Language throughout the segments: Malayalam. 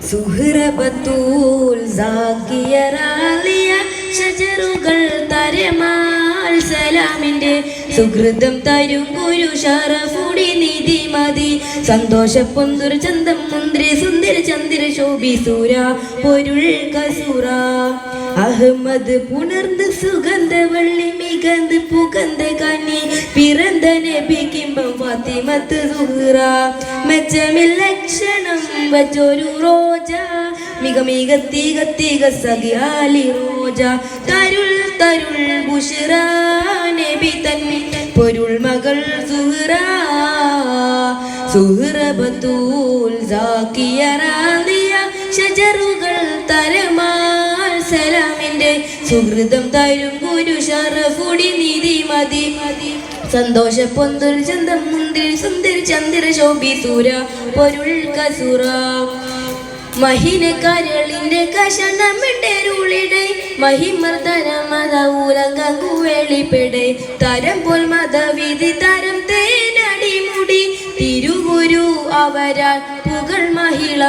സുഹ്റബത്തൂൽ സാക്കിയ റാലിയ ഷജറുകൾ തരമാൽ സലാമിന്റെ സുഹൃതം തരും ഗുരു ഷറഫുടി നിധി മതി സന്തോഷ പൊന്തുര ചന്തം മുന്ദ്രി സുന്ദര ചന്ദ്ര ശോഭി സൂര പൊരുൾ കസൂറ അഹമ്മദ് പുണർന്ന് സുഗന്ധ വള്ളി മികந்து പുകந்த കണ്ണി പിറந்த നബിക്കിമ്പം ഫാത്തിമത്ത് സുഹ്റ മെച്ചമിൽ ലക്ഷണം വച്ചൊരു റോജ മിക മിക തീക തീക സഖിയാലി റോജ തരുൾ തരുൾ ബുഷ്റ നബി തന്നി പൊരുൾ മകൾ സുഹ്റ സുഹ്റബത്തൂൽ സാക്കിയ റാദിയ ഷജറുകൾ തരമാൽ സലാമിന്റെ സുഹൃതം തരും ഗുരു ഷറഫുടി നിധി മതി സന്തോഷ പൊന്തുൽ ചന്തം മുന്തിരി സുന്ദരി ചന്ദ്ര ശോഭി സൂര പൊരുൾ കസൂറ മഹിന കരളിന്റെ കഷണമിടരുളിടെ മഹിമർദ്ദനമതൂലങ്കുവേളിപ്പെടെ തരം പോൽ മതവിധി തരം തേനടി മുടി തിരുഗുരു അവരാൽ പുകൾ മഹിള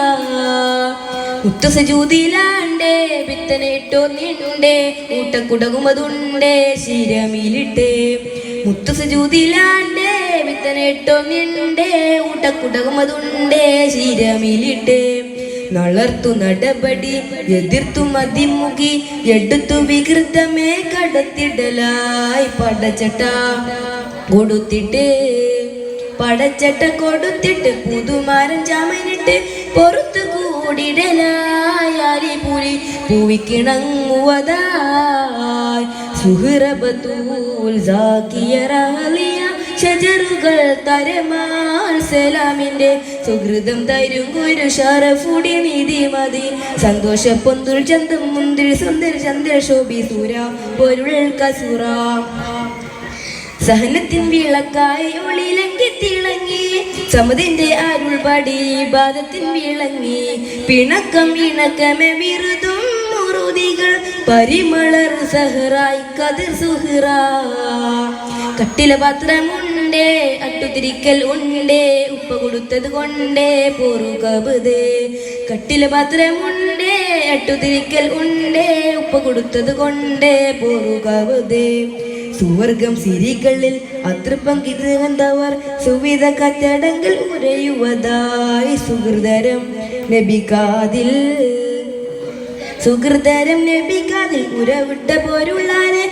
മുത്തസജൂതിലാണ്ടേ വിത്തനേട്ടോ നീണ്ടേ ഊട്ടക്കുടകുമതുണ്ടേ ശിരമിലിട്ടേ മുത്തസജൂതിലാണ്ടേ വിത്തനേട്ടോ നീണ്ടേ ഊട്ടക്കുടകുമതുണ്ടേ ശിരമിലിട്ടേ നളർത്തു നടപടി എതിർത്തു മതിമുഖി എടുത്തു വികൃതമേ കടത്തിടലായി പടച്ചട്ട കൊടുത്തിട്ട് പുതുമാരൻ ചാമനിട്ട് പൊറത്തു കൂടിടലായി പൂരി പൂവിക്കിണങ്ങുവതായി സുഹ്റബത്തൂൽ സാക്കിയ റാലിയ ഷജറുകൾ തരമാൽ സലാമിന്റെ സുഹൃതം തരും ഗുരു ഷറഫുടി നിധി മതി സന്തോഷ പൊന്തുൽ ചന്തം മുന്തിരി സുന്ദര ചന്ദ്ര ശോഭി സൂര പൊരുൾ കസൂറ സഹനത്തിൻ വിളക്കായി ഒളിലങ്കി തിളങ്ങി സമതിന്റെ അരുൾ പടി ബാധത്തിൻ വിളങ്ങി പിണക്കം ഇണക്കമെ വിരുതും മുറുതികൾ പരിമളർ സഹറായി കതിർ സുഹ്റ കട്ടില പാത്രമുണ്ടേ അട്ടുതിരിക്കൽ ഉണ്ടേ ഉപ്പ കൊടുത്തത് കൊണ്ടേ പൊറുകബതേ കട്ടില പാത്രമുണ്ടേ അട്ടുതിരിക്കൽ ഉണ്ടേ ഉപ്പ കൊടുത്തത് കൊണ്ടേ പൊറുകബതേ സുവർഗം സിരികളിൽ അതൃപങ്കിത് വന്നവർ സുവിധ കച്ചടങ്ങൾ ഉരയുവതായി സുഹൃതരം നബികാതിൽ ഉരവിട്ട പോരുള്ളാനെ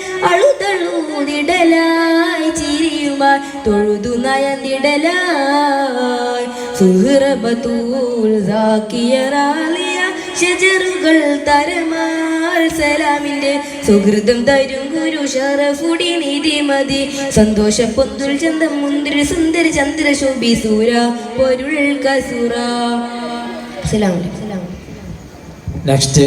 അഴുതഴുതിടലായി ചിരിയുമാർ തൊഴുതു നയന്നിടലായി സുഹ്റബത്തൂൽ സാക്കിയ റാലിയ ഷജറുകൾ തരമാൽ സലാമിന്റെ സുഹൃതം തരും ഗുരു ഷറഫുടി നിധി മതി സന്തോഷ പൊന്തുൽ ചന്തം മുന്തിരി സുന്ദരി ചന്ദ്ര ശോഭി സൂര പൊരുൾ കസൂറ. നെക്സ്റ്റ്